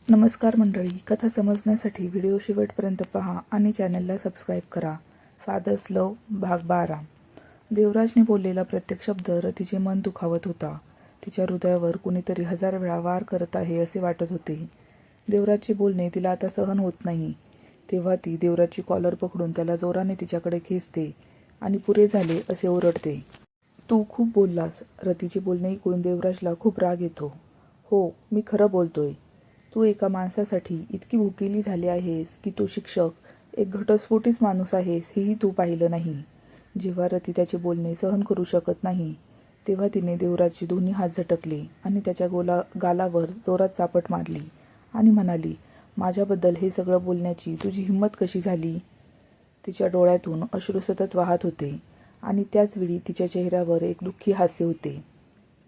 नमस्कार मंडळी, कथा समजण्यासाठी व्हिडिओ शेवटपर्यंत पहा आणि चॅनलला सबस्क्राईब करा. फादर्स लव्ह भाग 12. देवराजने बोललेला प्रत्येक शब्द रतीचे मन दुखावत होता. तिच्या हृदयावर कुणीतरी 1000 वेळा वार करत आहे असे वाटत होते. देवराजचे बोलणे तिला आता सहन होत नाही. तेव्हा ती देवराजची कॉलर पकडून त्याला जोराने तिच्याकडे खेचते आणि पुरे झाले असे ओरडते. तू खूप बोललास. रतीचे बोलणे ऐकून देवराजला खूप राग येतो. हो, मी खरं बोलतोय. तू एका माणसासाठी इतकी भुकेली झाली आहेस की तू शिक्षक, एक घटस्फोटीच माणूस आहेस हेही तू पाहिलं नाही. जेव्हा रती त्याचे बोलणे सहन करू शकत नाही तेव्हा तिने देवराजचे दोन्ही हात झटकले आणि त्याच्या गालावर जोरात चापट मारली आणि म्हणाली, माझ्याबद्दल हे सगळं बोलण्याची तुझी हिंमत कशी झाली? तिच्या डोळ्यातून अश्रू सतत वाहत होते आणि त्याच वेळी तिच्या चेहऱ्यावर एक दुःखी हास्य होते.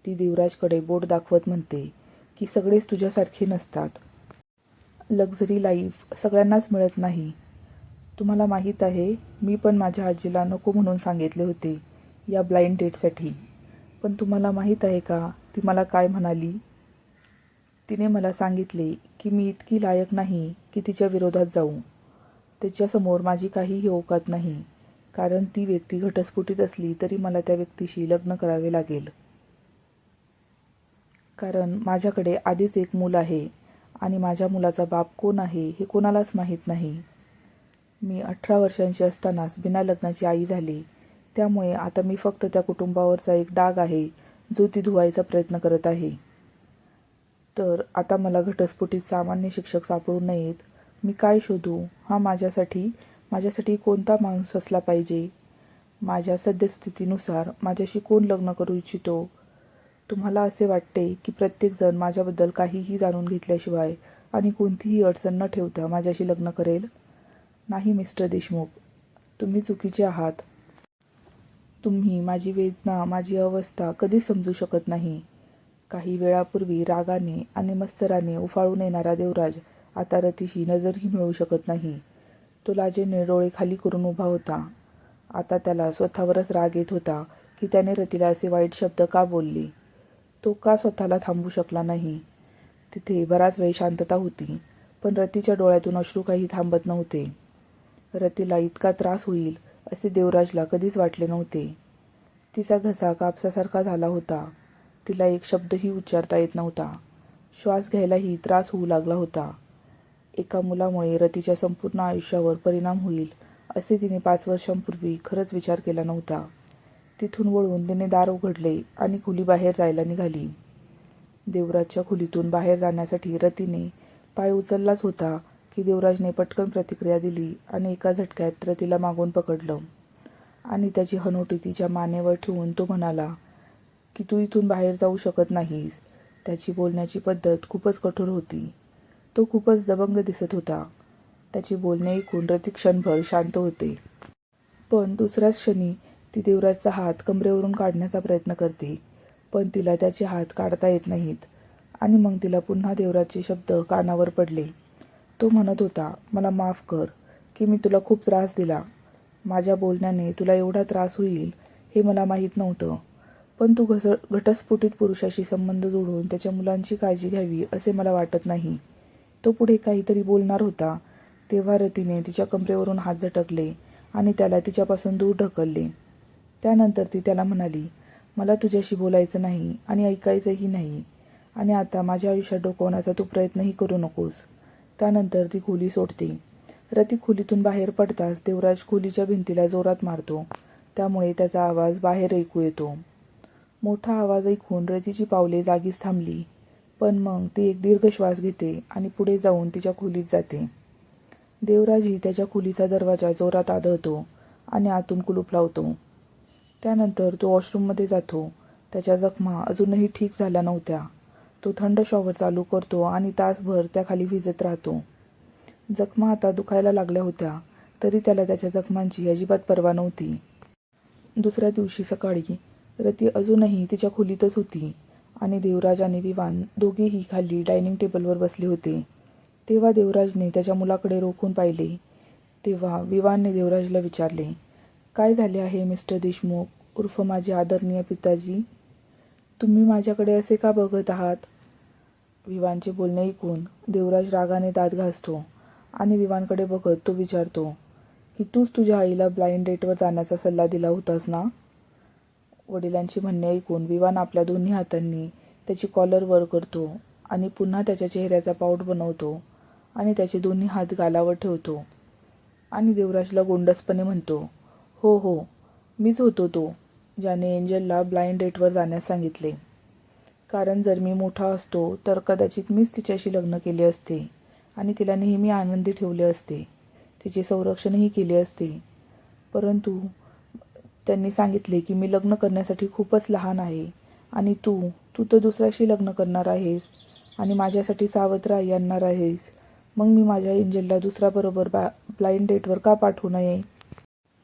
ती देवराजकडे बोट दाखवत म्हणते की सगळेच तुझ्यासारखे नसतात. लक्झरी लाईफ सगळ्यांनाच मिळत नाही. तुम्हाला माहीत आहे, मी पण माझ्या आजीला नको म्हणून सांगितले होते या ब्लाइंड डेटसाठी. पण तुम्हाला माहीत आहे का ती मला काय म्हणाली? तिने मला सांगितले की मी इतकी लायक नाही की तिच्या विरोधात जाऊ. तिच्यासमोर माझी काहीही औकात नाही, कारण ती व्यक्ती घटस्फोटीत असली तरी मला त्या व्यक्तीशी लग्न करावे लागेल. कारण माझ्याकडे आधीच एक मूल आहे आणि माझ्या मुलाचा बाप कोण आहे हे कोणालाच माहीत नाही. मी 18 वर्षांची असतानाच बिना लग्नाची आई झाली. त्यामुळे आता मी फक्त त्या कुटुंबावरचा एक डाग आहे जो ती धुवायचा प्रयत्न करत आहे. तर आता मला घटस्फोटीत सामान्य शिक्षक सापडू नयेत. मी काय शोधू? हा माझ्यासाठी कोणता माणूस असला पाहिजे? माझ्या सद्यस्थितीनुसार माझ्याशी कोण लग्न करू इच्छितो? तुम्हाला असे वाटते की प्रत्येकजण माझ्याबद्दल काहीही जाणून घेतल्याशिवाय आणि कोणतीही अडचण न ठेवता माझ्याशी लग्न करेल? नाही मिस्टर देशमुख, तुम्ही चुकीचे आहात. तुम्ही माझी वेदना, माझी अवस्था कधीच समजू शकत नाही. काही वेळापूर्वी रागाने आणि मत्सराने उफाळून येणारा देवराज आता रतीशी नजरही मिळवू शकत नाही. तो लाजेने डोळे खाली करून उभा होता. आता त्याला स्वतःवरच राग येत होता की त्याने रतीला असे वाईट शब्द का बोलले. तो का स्वतःला थांबवू शकला नाही? तिथे बराच वेळ शांतता होती, पण रतीच्या डोळ्यातून अश्रू काही थांबत नव्हते. रतीला इतका त्रास होईल असे देवराजला कधीच वाटले नव्हते. तिचा घसा कापसासारखा झाला होता. तिला एक शब्दही उच्चारता येत नव्हता. श्वास घ्यायलाही त्रास होऊ लागला होता. एका मुलामुळे रतीच्या संपूर्ण आयुष्यावर परिणाम होईल असे तिने 5 वर्षांपूर्वी खरंच विचार केला नव्हता. तिथून वळून तिने दार उघडले आणि खोलीबाहेर जायला निघाली. देवराजच्या खोलीतून बाहेर जाण्यासाठी रतीने पाय उचललाच होता की देवराजने पटकन प्रतिक्रिया दिली आणि एका झटक्यात रतीला मागून पकडलं आणि त्याची हनोटी तिच्या मानेवर ठेवून तो म्हणाला की तू इथून बाहेर जाऊ शकत नाहीस. त्याची बोलण्याची पद्धत खूपच कठोर होती. तो खूपच दबंग दिसत होता. त्याचे बोलणे ऐकून रती क्षणभर शांत होते. पण दुसऱ्याच क्षणी ती देवराजचा हात कमरेवरून काढण्याचा प्रयत्न करते, पण तिला त्याचे हात काढता येत नाहीत. आणि मग तिला पुन्हा देवराजचे शब्द कानावर पडले. तो म्हणत होता, मला माफ कर की मी तुला खूप त्रास दिला. माझ्या बोलण्याने तुला एवढा त्रास होईल हे मला माहीत नव्हतं. पण तू घटस्फोटीत पुरुषाशी संबंध जोडून त्याच्या मुलांची काळजी घ्यावी असे मला वाटत नाही. तो पुढे काहीतरी बोलणार होता तेव्हा रतीने तिच्या कमरेवरून हात झटकले आणि त्याला तिच्यापासून दूर ढकलले. त्यानंतर ती त्याला म्हणाली, मला तुझ्याशी बोलायचं नाही आणि ऐकायचंही नाही आणि आता माझ्या आयुष्यात डोकवण्याचा तू प्रयत्नही करू नकोस. त्यानंतर ती खोली सोडते. रती खोलीतून बाहेर पडताच देवराज खोलीच्या भिंतीला जोरात मारतो. त्यामुळे त्याचा आवाज बाहेर ऐकू येतो. मोठा आवाज ऐकून रतीची पावले जागीच थांबली, पण मग ती एक दीर्घ श्वास घेते आणि पुढे जाऊन तिच्या खोलीत जाते. देवराजही त्याच्या खोलीचा दरवाजा जोरात आदळतो आणि आतून कुलूप लावतो. त्यानंतर तो वॉशरूममध्ये जातो. त्याच्या जखमा अजूनही ठीक झाल्या नव्हत्या. तो थंड शॉवर चालू करतो आणि तासभर त्याखाली भिजत राहतो. जखमा आता दुखायला लागल्या होत्या तरी त्याला त्याच्या जखमांची अजिबात पर्वा नव्हती. दुसऱ्या दिवशी सकाळी रती अजूनही तिच्या खोलीतच होती आणि देवराज आणि विवान दोघेही खाली डायनिंग टेबलवर बसले होते. तेव्हा देवराजने त्याच्या मुलाकडे रोखून पाहिले. तेव्हा विवानने देवराजला विचारले, काय झाले आहे मिस्टर देशमुख उर्फ माझे आदरणीय पिताजी? तुम्ही माझ्याकडे असे का बघत आहात? विवानचे बोलणे ऐकून देवराज रागाने दात घासतो आणि विवानकडे बघत तो विचारतो की तूच तुझ्या आईला ब्लाइंड डेटवर जाण्याचा सल्ला दिला होतास ना? वडिलांची म्हणणे ऐकून विवान आपल्या दोन्ही हातांनी त्याची कॉलर वर करतो आणि पुन्हा त्याच्या चेहऱ्याचा पाऊट बनवतो आणि त्याचे दोन्ही हात गालावर ठेवतो आणि देवराजला गोंडसपणे म्हणतो, हो हो, मीच होतो तो ज्याने एंजलला ब्लाइंड डेटवर जाण्यास सांगितले. कारण जर मी मोठा असतो तर कदाचित मीच तिच्याशी लग्न केले असते आणि तिला नेहमी आनंदी ठेवले असते, तिचे संरक्षणही केले असते. परंतु त्यांनी सांगितले की मी लग्न करण्यासाठी खूपच लहान आहे आणि तू तर दुसऱ्याशी लग्न करणार आहेस आणि माझ्यासाठी सावत्र आई आणणार आहेस. मग मी माझ्या एंजलला दुसऱ्याबरोबर ब्लाइंड डेटवर का पाठवू नये?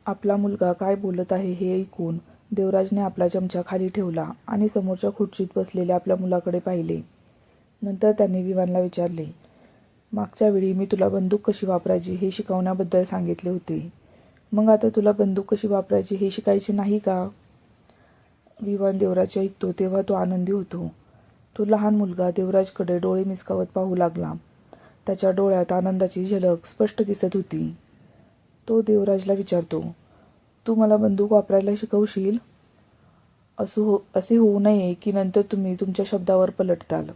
आपला मुलगा काय बोलत आहे हे ऐकून देवराजने आपला चमचा खाली ठेवला आणि समोरच्या खुर्चीत बसलेल्या आपल्या मुलाकडे पाहिले. नंतर त्यांनी विवानला विचारले, मागच्या वेळी मी तुला बंदूक कशी वापरायची हे शिकवण्याबद्दल सांगितले होते. मग आता तुला बंदूक कशी वापरायची हे शिकायचे नाही का? विवान देवराज ऐकतो तेव्हा तो आनंदी होतो. तो लहान मुलगा देवराजकडे डोळे मिचकावत पाहू लागला. त्याच्या डोळ्यात आनंदाची झलक स्पष्ट दिसत होती. तो देवराजला विचारतो, तू मला बंदूक वापरायला शिकवशील? असे होऊ नये की नंतर तुम्ही तुमच्या शब्दावर पलटताल.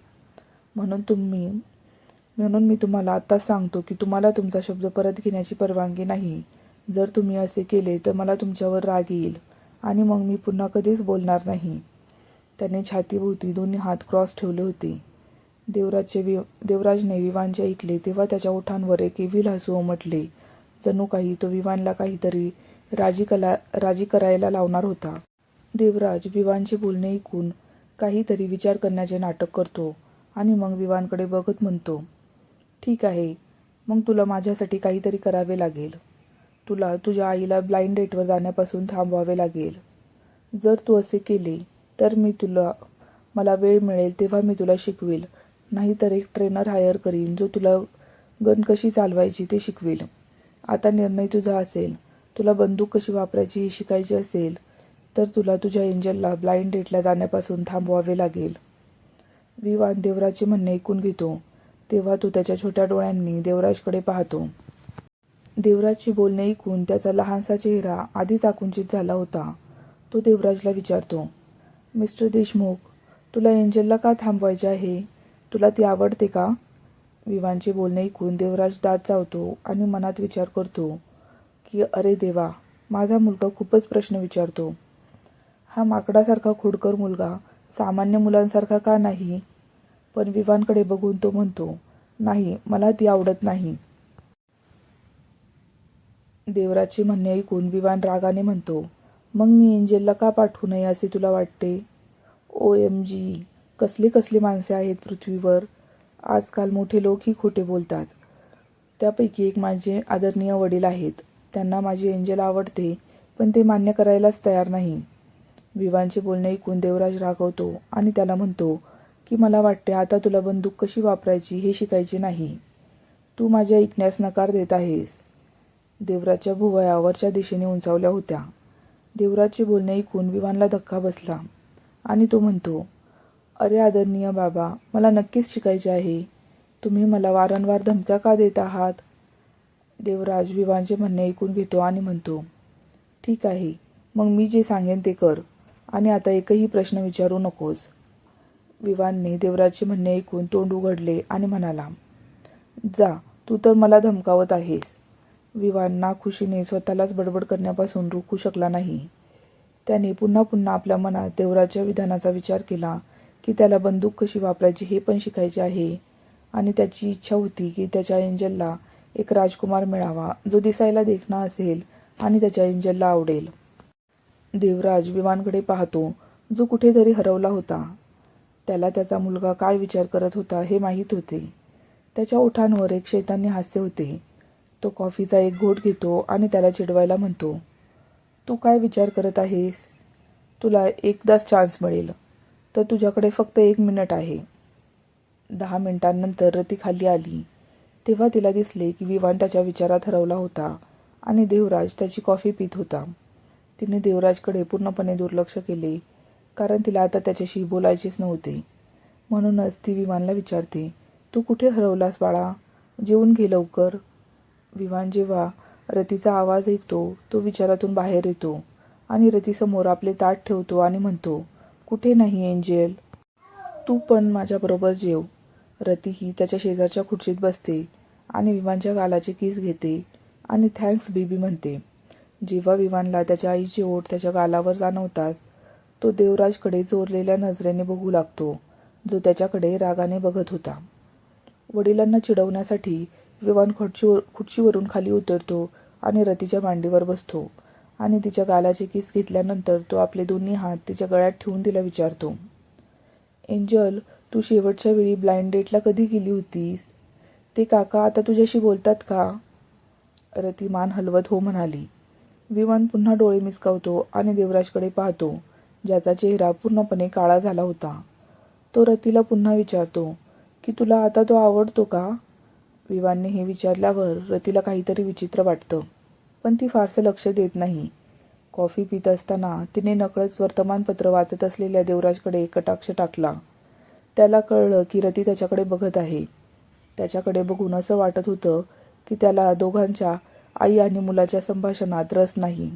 म्हणून मी तुम्हाला आत्ताच सांगतो की तुम्हाला तुमचा शब्द परत घेण्याची परवानगी नाही. जर तुम्ही असे केले तर मला तुमच्यावर राग येईल आणि मग मी पुन्हा कधीच बोलणार नाही. त्याने छातीभोवती दोन्ही हात क्रॉस ठेवले होते. देवराजने विवानचे ऐकले तेव्हा त्याच्या ओठांवर एक एव्हिल हसू उमटले. जणू काही तो विवानला काहीतरी राजी करायला लावणार होता. देवराज विवानचे बोलणे ऐकून काहीतरी विचार करण्याचे नाटक करतो आणि मग विवानकडे बघत म्हणतो, ठीक आहे, मग तुला माझ्यासाठी काहीतरी करावे लागेल. तुला तुझ्या आईला ब्लाइंड डेटवर जाण्यापासून थांबवावे लागेल. जर तू असे केले तर मला वेळ मिळेल तेव्हा मी तुला शिकवेल, नाहीतर एक ट्रेनर हायर करीन जो तुला गन कशी चालवायची ते शिकवेल. आता निर्णय तुझा असेल. तुला बंदूक कशी वापरायची हे शिकायची असेल तर तुला तुझ्या एंजलला ब्लाइंड डेटला जाण्यापासून थांबवावे लागेल. विवान देवराजचे म्हणणे ऐकून घेतो तेव्हा तो त्याच्या छोट्या डोळ्यांनी देवराजकडे पाहतो. देवराजचे बोलणे ऐकून त्याचा लहानसा चेहरा आधीच आकुंचित झाला होता. तो देवराजला विचारतो, मिस्टर देशमुख, तुला एंजलला का थांबवायचे आहे? तुला ती आवडते का? विवानचे बोलणे ऐकून देवराज दात चावतो आणि मनात विचार करतो की अरे देवा, माझा मुलगा खूपच प्रश्न विचारतो. हा माकडासारखा खोडकर मुलगा सामान्य मुलांसारखा का नाही? पण विवानकडे बघून तो म्हणतो, नाही, मला ती आवडत नाही. देवराजचे म्हणणे ऐकून विवान रागाने म्हणतो, मग मी एंजलला का पाठवू नये असे तुला वाटते? OMG, कसली माणसे आहेत पृथ्वीवर. आजकाल मोठे लोकही खोटे बोलतात. त्यापैकी एक माझे आदरणीय वडील आहेत. त्यांना माझी एंजल आवडते, पण ते मान्य करायलाच तयार नाही. विवानचे बोलणे ऐकून देवराज रागवतो आणि त्याला म्हणतो की मला वाटते आता तुला बंदूक कशी वापरायची हे शिकायचे नाही. तू माझ्या ऐकण्यास नकार देत आहेस. देवराजच्या भुवया वरच्या दिशेने उंचावल्या होत्या. देवराजचे बोलणे ऐकून विवानला धक्का बसला आणि तो म्हणतो, अरे आदरणीय बाबा, मला नक्कीच शिकायचे आहे. तुम्ही मला वारंवार धमक्या का देत आहात? देवराज विवानचे म्हणणे ऐकून घेतो आणि म्हणतो, ठीक आहे, मग मी जे सांगेन ते कर आणि आता एकही प्रश्न विचारू नकोस. विवानने देवराजचे म्हणणे ऐकून तोंड उघडले आणि म्हणाला, जा, तू तर मला धमकावत आहेस. विवान नाखुशीने स्वतःलाच बडबड करण्यापासून रोखू शकला नाही. त्याने पुन्हा आपल्या मनात देवराजच्या विधानाचा विचार केला की त्याला बंदूक कशी वापरायची हे पण शिकायचे आहे आणि त्याची इच्छा होती की त्याच्या एंजलला एक राजकुमार मिळावा जो दिसायला देखणा असेल आणि त्याच्या एंजलला आवडेल. देवराज विवानकडे पाहतो जो कुठेतरी हरवला होता. त्याला त्याचा मुलगा काय विचार करत होता हे माहीत होते. त्याच्या ओठांवर एक शैतानी हास्य होते. तो कॉफीचा एक घोट घेतो आणि त्याला चिडवायला म्हणतो, तू काय विचार करत आहेस? तुला एकदाच चान्स मिळेल, तर तुझ्याकडे फक्त 1 मिनिट आहे. 10 मिनिटांनंतर रती खाली आली तेव्हा तिला दिसले की विवान त्याच्या विचारात हरवला होता आणि देवराज त्याची कॉफी पीत होता. तिने देवराजकडे पूर्णपणे दुर्लक्ष केले कारण तिला आता त्याच्याशी बोलायचेच नव्हते. म्हणूनच ती विवानला विचारते, तू कुठे हरवलास बाळा? जेवून घे लवकर. विवान जेव्हा रतीचा आवाज ऐकतो तो विचारातून बाहेर येतो आणि रतीसमोर आपले ताट ठेवतो आणि म्हणतो, कुठे नाही एंजेल, तू पण माझ्याबरोबर जेव. रती ही त्याच्या शेजारच्या खुर्चीत बसते आणि विवानच्या गालाचे किस घेते आणि थँक्स बेबी म्हणते. जेव्हा विवानला त्याच्या आईचे ओठ त्याच्या गालावर जाणवतात तो देवराजकडे चोरलेल्या नजरेने बघू लागतो, जो त्याच्याकडे रागाने बघत होता. वडिलांना चिडवण्यासाठी विवान खुर्चीवरून खाली उतरतो आणि रतीच्या मांडीवर बसतो आणि तिच्या गालाचे किस घेतल्यानंतर तो आपले दोन्ही हात तिच्या गळ्यात ठेवून तिला विचारतो, एंजल, तू शेवटच्या वेळी ब्लाइंड डेटला कधी गेली होतीस? ते काका आता तुझ्याशी बोलतात का? रती मान हलवत हो म्हणाली. विवान पुन्हा डोळे मिचकावतो आणि देवराजकडे पाहतो, ज्याचा चेहरा पूर्णपणे काळा झाला होता. तो रतीला पुन्हा विचारतो की तुला आता तो आवडतो का? विवानने हे विचारल्यावर रतीला काहीतरी विचित्र वाटतं, पण ती फारसं लक्ष देत नाही. कॉफी पित असताना तिने नकळत वर्तमानपत्र वाचत असलेल्या देवराजकडे कटाक्ष टाकला. त्याला कळलं की रती त्याच्याकडे बघत आहे. त्याच्याकडे बघून असं वाटत होतं की त्याला दोघांच्या आई आणि मुलाच्या संभाषणात रस नाही.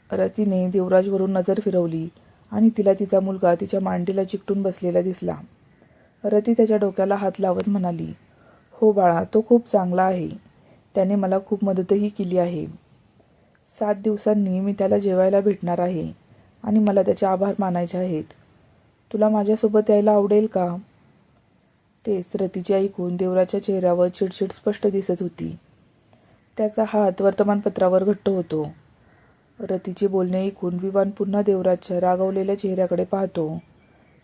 रतीने देवराजवरून नजर फिरवली आणि तिला तिचा मुलगा तिच्या मांडीला चिकटून बसलेला दिसला. रती त्याच्या डोक्याला हात लावत म्हणाली, हो बाळा, तो खूप चांगला आहे. त्याने मला खूप मदतही केली आहे. 7 दिवसांनी मी त्याला जेवायला भेटणार आहे आणि मला त्याचे आभार मानायचे आहेत. तुला माझ्यासोबत यायला आवडेल का? तेच रतीचे ऐकून देवराच्या चेहऱ्यावर चिडचिड स्पष्ट दिसत होती. त्याचा हात वर्तमानपत्रावर घट्ट होतो. रतीचे बोलणे ऐकून विवान पुन्हा देवराजच्या रागावलेल्या चेहऱ्याकडे पाहतो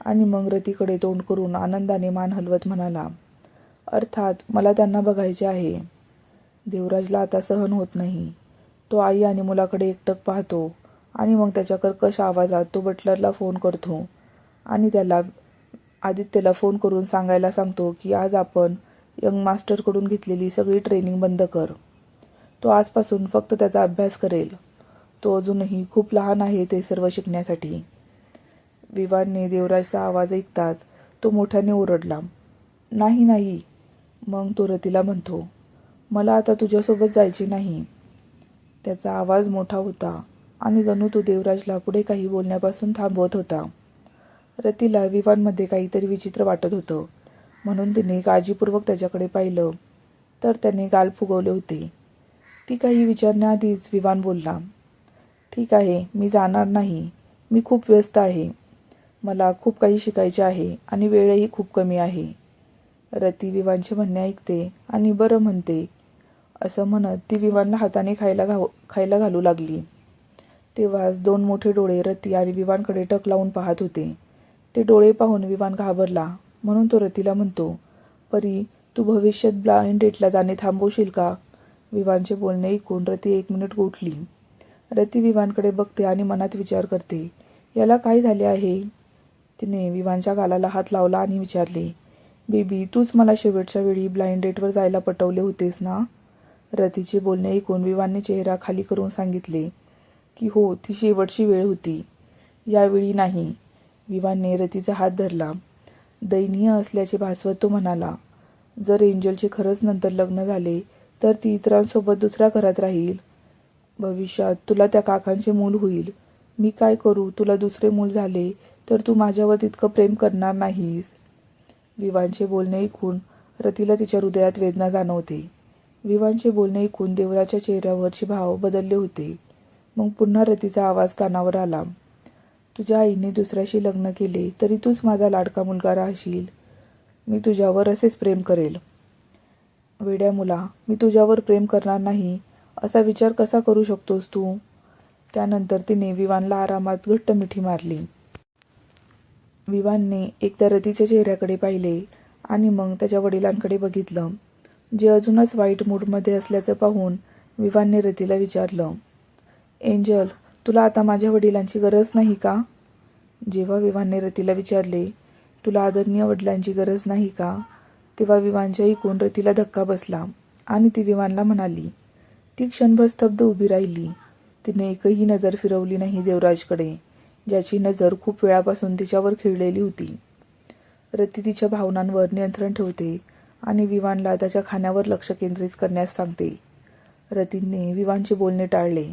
आणि मग रतीकडे तोंड करून आनंदाने मान हलवत म्हणाला, अर्थात मला त्यांना बघायचे आहे. देवराजला आता सहन होत नाही. तो आई आणि मुलाकडे एकटक पाहतो आणि मग त्याच्या कर्कश आवाजात तो बटलरला फोन करतो आणि त्याला आदित्यला फोन करून सांगायला सांगतो की आज आपण यंग मास्टरकडून घेतलेली सगळी ट्रेनिंग बंद कर. तो आजपासून फक्त त्याचा अभ्यास करेल. तो अजूनही खूप लहान आहे ते सर्व शिकण्यासाठी. विवानने देवराजचा आवाज ऐकताच तो मोठ्याने ओरडला, नाही नाही. मग तो रतीला म्हणतो, मला आता तुझ्यासोबत जायचे नाही. त्याचा आवाज मोठा होता आणि जणू तो देवराजला पुढे काही बोलण्यापासून थांबवत होता. रतीला विवानमध्ये काहीतरी विचित्र वाटत होतं, म्हणून तिने काळजीपूर्वक त्याच्याकडे पाहिलं तर त्याने गाल फुगवले होते. ती काही विचारण्याआधीच विवान बोलला, ठीक आहे, मी जाणार नाही. मी खूप व्यस्त आहे. मला खूप काही शिकायचे आहे आणि वेळही खूप कमी आहे. रती विवानचे म्हणणे ऐकते आणि बरं म्हणते. असं म्हणत ती विवानला हाताने खायला घालू लागली. तेव्हाच 2 मोठे डोळे रती आणि विवानकडे टक लावून पाहत होते. ते डोळे पाहून विवान घाबरला, म्हणून तो रतीला म्हणतो, परी, तू भविष्यात ब्लाइंड डेटला जाणे थांबवशील का? विवानचे बोलणे ऐकून रती 1 मिनिट गोठली. रती विवानकडे बघते आणि मनात विचार करते, याला काय झाले आहे? तिने विवानच्या गालाला हात लावला आणि विचारले, बेबी, तूच मला शेवटच्या वेळी ब्लाइंड डेटवर जायला पटवले होतेस ना? रतीचे बोलणे ऐकून विवानने चेहरा खाली करून सांगितले की हो, ती शेवटची वेळ होती. यावेळी नाही. विवानने रतीचा हात धरला. दयनीय असल्याचे भासवत तो म्हणाला, जर एंजलचे खरंच नंतर लग्न झाले तर ती इतरांसोबत दुसऱ्या घरात राहील. भविष्यात तुला त्या काकांचे मूल होईल. मी काय करू? तुला दुसरे मूल झाले तर तू माझ्यावर तितकं प्रेम करणार नाहीस. विवानचे बोलणे ऐकून रतीला तिच्या हृदयात वेदना जाणवते. विवानचे बोलणे ऐकून देवराच्या चेहऱ्यावरचे भाव बदलले होते. मग पुन्हा रतीचा आवाज कानावर आला, तुझ्या आईने दुसऱ्याशी लग्न केले तरी तूच माझा लाडका मुलगा राहशील. मी तुझ्यावर असेच प्रेम करेल. वेड्या मुला, मी तुझ्यावर प्रेम करणार नाही असा विचार कसा करू शकतोस तू? त्यानंतर तिने विवानला आरामात घट्ट मिठी मारली. विवानने एकदा रतीच्या चेहऱ्याकडे पाहिले आणि मग त्याच्या वडिलांकडे बघितलं, जे अजूनच वाईट मूडमध्ये असल्याचं पाहून विवानने रतीला विचारलं, एंजल, तुला आता माझ्या वडिलांची गरज नाही का? जेव्हा विवानने रतीला विचारले, तुला आदरणीय वडिलांची गरज नाही का? तेव्हा विवानच्या ऐकून रतीला धक्का बसला आणि ती विवानला म्हणाली. ती क्षणभर स्तब्ध उभी राहिली. तिने एकही नजर फिरवली नाही देवराजकडे. ज्याची नजर खूप वेळापासून तिच्यावर खिळलेली होती. रती तिच्या भावनांवर नियंत्रण ठेवते आणि विवानला त्याच्या खाण्यावर लक्ष केंद्रित करण्यास सांगते. रतीने विवानचे बोलणे टाळले.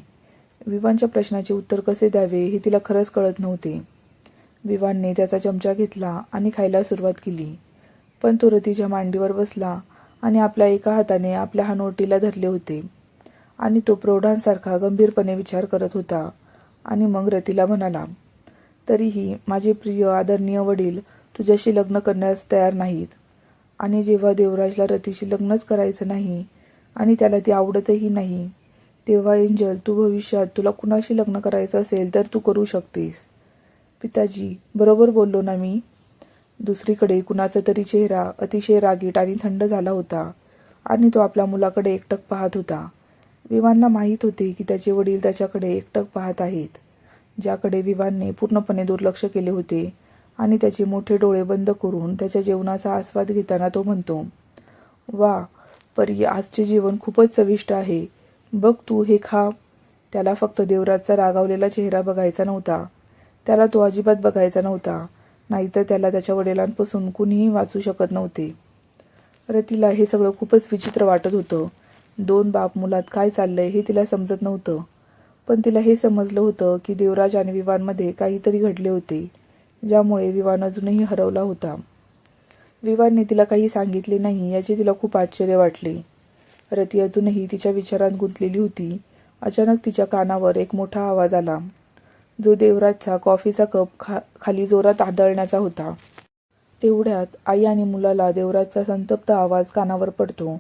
विवानच्या प्रश्नाचे उत्तर कसे द्यावे हे तिला खरंच कळत नव्हते. विवानने त्याचा चमचा घेतला आणि खायला सुरुवात केली, पण तो रतीच्या मांडीवर बसला आणि आपल्या एका हाताने आपल्या हनवटीला धरले होते आणि तो प्रौढांसारखा गंभीरपणे विचार करत होता. आणि मग रतीला म्हणाला, तरीही माझे प्रिय आदरणीय वडील तुझ्याशी लग्न करण्यास तयार नाहीत. आणि जेव्हा देवराजला रतीशी लग्नच करायचं नाही आणि त्याला ती आवडतही नाही, तेव्हा एंजल, तू भविष्यात तुला कुणाशी लग्न करायचं असेल तर तू करू शकतेस. पिताजी, बरोबर बोललो ना मी? दुसरीकडे कुणाचा तरी चेहरा अतिशय रागीट आणि थंड झाला होता आणि तो आपल्या मुलाकडे एकटक पाहत होता. विवानला माहीत होते की त्याचे वडील त्याच्याकडे एकटक पाहत आहेत, ज्याकडे विवानने पूर्णपणे दुर्लक्ष केले होते. आणि त्याचे मोठे डोळे बंद करून त्याच्या जेवणाचा आस्वाद घेताना तो म्हणतो, वा परी, आजचे जेवण खूपच चविष्ट आहे. बघ तू हे खा. त्याला फक्त देवराजचा रागावलेला चेहरा बघायचा नव्हता. त्याला तो अजिबात बघायचा नव्हता, नाहीतर त्याला त्याच्या वडिलांपासून कुणीही वाचू शकत नव्हते. रतीला हे सगळं खूपच विचित्र वाटत होतं. दोन बाप मुलात काय चाललंय हे तिला समजत नव्हतं. पण तिला हे समजलं होतं की देवराज आणि विवानमध्ये काहीतरी घडले होते, ज्यामुळे विवान अजूनही हरवला होता. विवानने तिला काही सांगितले नाही याचे तिला खूप आश्चर्य वाटले. रती अजूनही तिच्या विचारात गुंतलेली होती. अचानक तिच्या कानावर एक मोठा आवाज आला, जो देवराजचा कॉफीचा कप खाली जोरात आदळण्याचा होता. तेवढ्यात आई आणि मुलाला देवराजचा संतप्त आवाज कानावर पडतो,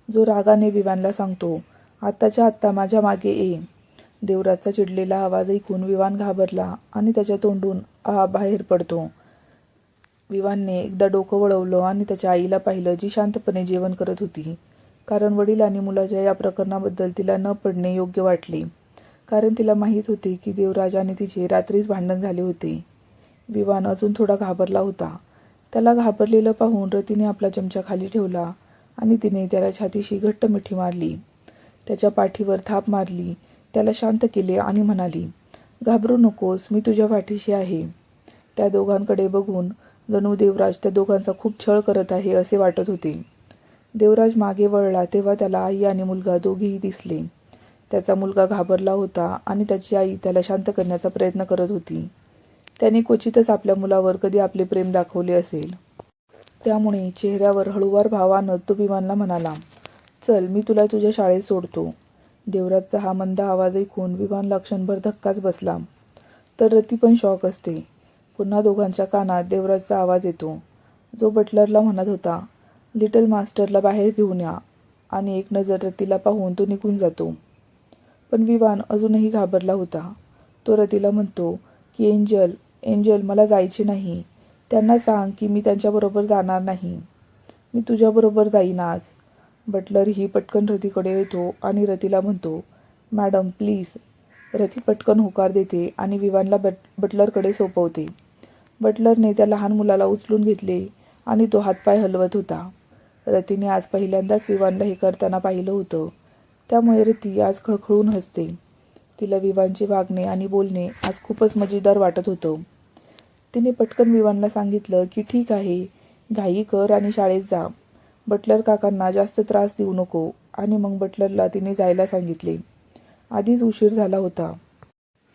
जो रागाने विवानला सांगतो, आत्ताच्या आत्ता माझ्या मागे ये. देवराजचा चिडलेला आवाज ऐकून विवान घाबरला आणि त्याच्या तोंडून बाहेर पडतो. विवानने एकदा डोकं वळवलं आणि त्याच्या आईला पाहिलं, जी शांतपणे जेवण करत होती. कारण वडील आणि मुलाच्या या प्रकरणाबद्दल तिला न पडणे योग्य वाटले, कारण तिला माहीत होते की देवराज आणि तिचे रात्रीच भांडण झाले होते. विवान अजून थोडा घाबरला होता. त्याला घाबरलेलं पाहून रतीने आपला चमचा खाली ठेवला आणि तिने त्याला छातीशी घट्ट मिठी मारली. त्याच्या पाठीवर थाप मारली, त्याला शांत केले आणि म्हणाली, घाबरू नकोस, मी तुझ्या पाठीशी आहे. त्या दोघांकडे बघून जणू देवराज त्या दोघांचा खूप छळ करत आहे असे वाटत होते. देवराज मागे वळला तेव्हा त्याला आई आणि मुलगा दोघेही दिसले. त्याचा मुलगा घाबरला होता आणि त्याची आई त्याला शांत करण्याचा प्रयत्न करत होती. त्याने क्वचितच आपल्या मुलावर कधी आपले प्रेम दाखवले असेल. त्यामुळे चेहऱ्यावर हळूवार भाव आणत तो विवानला म्हणाला, चल, मी तुला तुझ्या शाळेत सोडतो. देवराजचा हा मंद आवाज ऐकून विवानला क्षणभर धक्काच बसला. तर रती पण शॉक असते. पुन्हा दोघांच्या कानात देवराजचा आवाज येतो, जो बटलरला म्हणत होता, लिटल मास्टरला बाहेर घेऊन या. आणि एक नजर रतीला पाहून तो निघून जातो. पण विवान अजूनही घाबरला होता. तो रतीला म्हणतो की एंजल, मला जायचे नाही. त्यांना सांग की मी त्यांच्याबरोबर जाणार नाही. मी तुझ्याबरोबर जाईन आज. बटलर ही पटकन रतीकडे येतो आणि रतीला म्हणतो, मॅडम प्लीज. रती पटकन होकार देते आणि विवानला बटलरकडे सोपवते. बटलरने त्या लहान मुलाला उचलून घेतले आणि तो हातपाय हलवत होता. रतीने आज पहिल्यांदाच विवानला हे करताना पाहिलं होतं, त्यामुळे रती आज खळखळून हसते. तिला विवानचे वागणे आणि बोलणे आज खूपच मजेदार वाटत होतं. तिने पटकन विवानला सांगितलं की ठीक आहे, घाई कर आणि शाळेत जा. बटलर काकांना जास्त त्रास देऊ नको. आणि मग बटलरला तिने जायला सांगितले. आधीच उशीर झाला होता.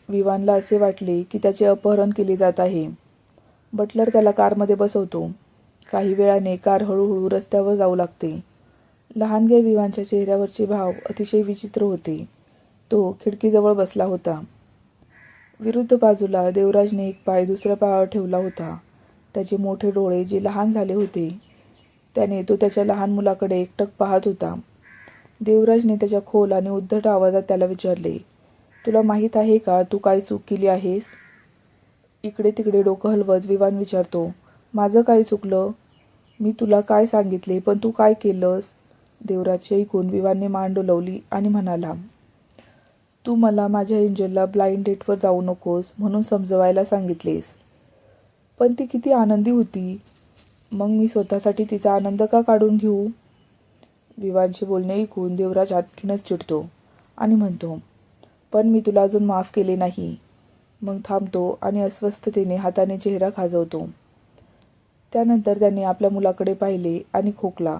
विवानला असे वाटले की त्याचे अपहरण केले जात आहे. बटलर त्याला कारमध्ये बसवतो. काही वेळाने कार हळूहळू रस्त्यावर जाऊ लागते. लहानग्या विवानच्या चेहऱ्यावरचे भाव अतिशय विचित्र होते. तो खिडकीजवळ बसला होता. विरुद्ध बाजूला देवराजने एक पाय दुसऱ्या पायावर ठेवला होता. त्याचे मोठे डोळे जे लहान झाले होते, त्याने तो त्याच्या लहान मुलाकडे एकटक पाहत होता. देवराजने त्याच्या खोल आणि उद्धट आवाजात त्याला विचारले, तुला माहीत आहे का तू काय चूक केली आहेस? इकडे तिकडे डोकं हलवत विवान विचारतो, माझं काय चुकलं? मी तुला काय सांगितले पण तू काय केलंस? देवराजचे ऐकून विवानने मान डोलवली आणि म्हणाला, तू मला माझ्या एंजलला ब्लाइंड डेटवर जाऊ नकोस म्हणून समजवायला सांगितलेस. पण ती किती आनंदी होती. मग मी स्वतःसाठी तिचा आनंद का काढून घेऊ? विवानचे बोलणे ऐकून देवराज आणखीनच चिडतो आणि म्हणतो, पण मी तुला अजून माफ केले नाही. मग थांबतो आणि अस्वस्थतेने हाताने चेहरा खाजवतो. त्यानंतर त्याने आपल्या मुलाकडे पाहिले आणि खोकला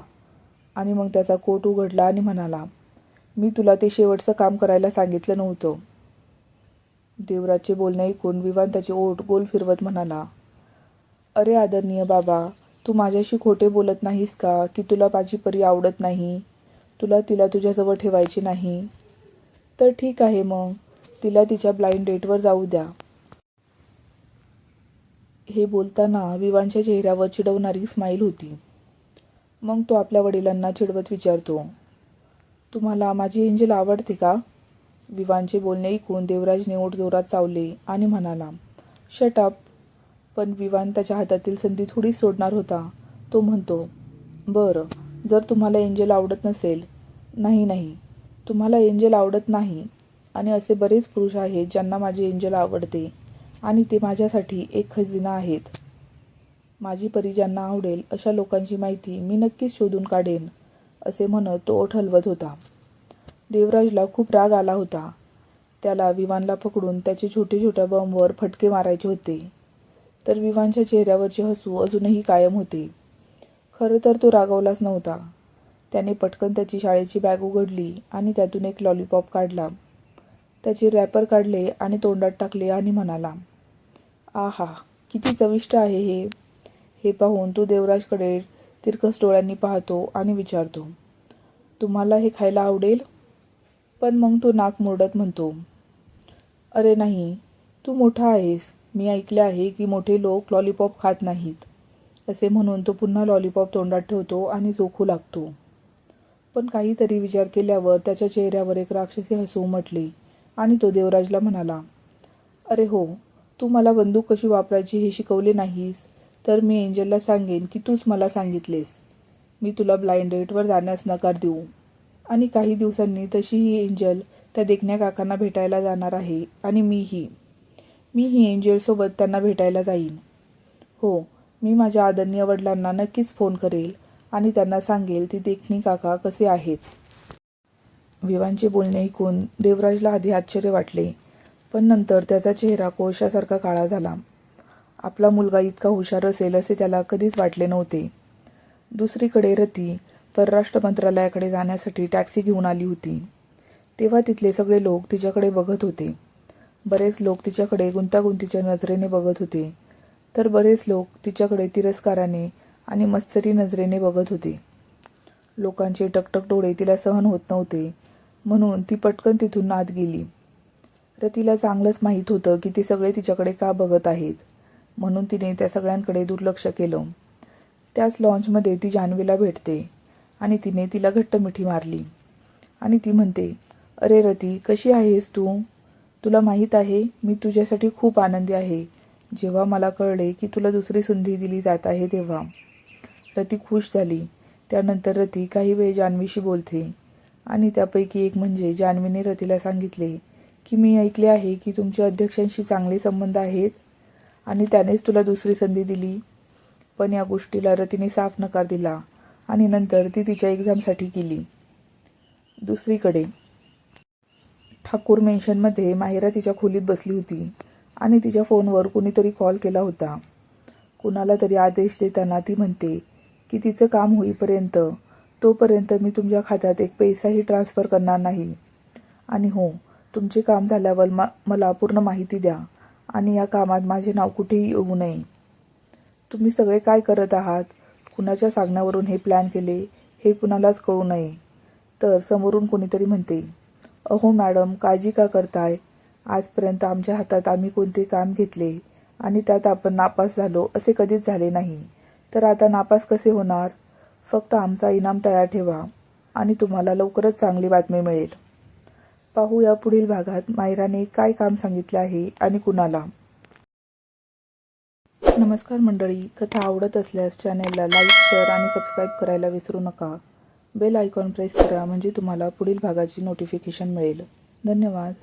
आणि मग त्याचा कोट उघडला आणि म्हणाला, मी तुला ते शेवटचं काम करायला सांगितलं नव्हतं. देवराजचे बोलणे ऐकून विवान त्याचे ओठ गोल फिरवत म्हणाला, अरे आदरणीय बाबा, तू माझ्याशी खोटे बोलत नाहीस का की तुला माझी परी आवडत नाही, तुला तिला तुझ्याजवळ ठेवायची नाही? तर ठीक आहे, मग तिला तिच्या ब्लाइंड डेटवर जाऊ द्या. हे बोलताना विवानच्या चेहऱ्यावर चिडवणारी स्माईल होती. मग तो आपल्या वडिलांना चिडवत विचारतो, तुम्हाला माझी एंजल आवडते का? विवानचे बोलणे ऐकून देवराजने ओठ जोरात चावले आणि म्हणाला, शट अप. पण विवान त्याच्या हातातील संधी थोडीच सोडणार होता. तो म्हणतो, बरं, जर तुम्हाला एंजल आवडत नसेल. नाही, तुम्हाला एंजल आवडत नाही. आणि असे बरेच पुरुष आहेत ज्यांना माझी एंजल आवडते आणि ते माझ्यासाठी एक खजिना आहेत. माझी परी ज्यांना आवडेल अशा लोकांची माहिती मी नक्कीच शोधून काढेन, असे म्हणत तो ओठ हलवत होता. देवराजला खूप राग आला होता. त्याला विवानला पकडून त्याचे छोट्या बॉम्बवर फटके मारायचे होते. तर विवानच्या चेहऱ्यावरचे हसू अजूनही कायम होते. खरं तर तो रागावलाच नव्हता. त्याने पटकन त्याची शाळेची बॅग उघडली आणि त्यातून एक लॉलीपॉप काढला. त्याचे रॅपर काढले आणि तोंडात टाकले आणि म्हणाला, आहा, किती चविष्ट आहे हे. हे पाहून तो देवराजकडे तिरकस डोळ्यांनी पाहतो आणि विचारतो, तुम्हाला हे खायला आवडेल? पण मग तो नाक मुरडत म्हणतो, अरे नाही, तू मोठा आहेस. मी ऐकले आहे की मोठे लोक लॉलीपॉप खात नाहीत. असे म्हणून तो पुन्हा लॉलीपॉप तोंडात ठेवतो आणि चोखू लागतो. पण काहीतरी विचार केल्यावर त्याच्या चेहऱ्यावर एक राक्षसी हसू उमटले आणि तो देवराजला म्हणाला, अरे हो, तू मला बंदूक कशी वापरायची हे शिकवले नाहीस, तर मी एंजलला सांगेन की तूच मला सांगितलेस. मी तुला ब्लाइंड डेटवर जाण्यास नकार देऊ आणि काही दिवसांनी तशी ही एंजल त्या देखण्या काकांना भेटायला जाणार आहे आणि मीही एंजलसोबत त्यांना भेटायला जाईन. हो, मी माझ्या आदरणीय वडिलांना नक्कीच फोन करेल आणि त्यांना सांगेल ती देखणी काका कसे आहेत. विवानचे बोलणे ऐकून देवराजला आधी आश्चर्य वाटले, पण नंतर त्याचा चेहरा कोळशासारखा काळा झाला. आपला मुलगा इतका हुशार असेल असे त्याला कधीच वाटले नव्हते. दुसरीकडे रती परराष्ट्र मंत्रालयाकडे जाण्यासाठी टॅक्सी घेऊन आली होती. तेव्हा तिथले सगळे लोक तिच्याकडे बघत होते. बरेच लोक तिच्याकडे गुंतागुंतीच्या नजरेने बघत होते, तर बरेच लोक तिच्याकडे तिरस्काराने आणि मत्सरी नजरेने बघत होते. लोकांचे टकटक डोळे तिला सहन होत नव्हते, म्हणून ती पटकन तिथून आत गेली. रतीला चांगलंच माहीत होतं की ते सगळे तिच्याकडे का बघत आहेत, म्हणून तिने त्या सगळ्यांकडे दुर्लक्ष केलं. त्याच लॉन्चमध्ये ती जान्हवीला भेटते आणि तिने तिला घट्ट मिठी मारली आणि ती म्हणते, अरे रती, कशी आहेस तू? तुला माहीत आहे, मी तुझ्यासाठी खूप आनंदी आहे. जेव्हा मला कळले की तुला दुसरी संधी दिली जात आहे तेव्हा. रती खुश झाली. त्यानंतर रती काही वेळ जान्हवीशी बोलते आणि त्यापैकी एक म्हणजे जान्हवीने रतीला सांगितले की मी ऐकले आहे की तुमच्या अध्यक्षांशी चांगले संबंध आहेत आणि त्यानेच तुला दुसरी संधी दिली. पण या गोष्टीला रतीने साफ नकार दिला आणि नंतर ती तिच्या एक्झामसाठी गेली. दुसरीकडे ठाकूर मेन्शनमध्ये माहिरा तिच्या खोलीत बसली होती आणि तिच्या फोनवर कुणीतरी कॉल केला होता. कुणाला तरी आदेश देताना ती म्हणते की तिचं काम होईपर्यंत तोपर्यंत मी तुमच्या खात्यात एक पैसाही ट्रान्सफर करणार नाही. आणि हो, तुमचे काम झाल्यावर मला पूर्ण माहिती द्या आणि या कामात माझे नाव कुठेही येऊ नये. तुम्ही सगळे काय करत आहात, कुणाच्या सांगण्यावरून हे प्लॅन केले हे कुणालाच कळू नये. तर समोरून कोणीतरी म्हणते, अहो मॅडम, काळजी का करताय? आजपर्यंत आमच्या हातात आम्ही कोणते काम घेतले आणि त्यात आपण नापास झालो असे कधीच झाले नाही, तर आता नापास कसे होणार? फक्त आमचा इनाम तयार ठेवा आणि तुम्हाला लवकरच चांगली बातमी मिळेल. पाहूया पुढील भागात मायराने काय काम सांगितले आहे आणि कुणाला. नमस्कार मंडळी, कथा आवडत असल्यास चॅनेलला लाईक, शेअर आणि सबस्क्राईब करायला विसरू नका. बेल आयकॉन प्रेस करा म्हणजे तुम्हाला पुढील भागाची नोटिफिकेशन मिळेल. धन्यवाद.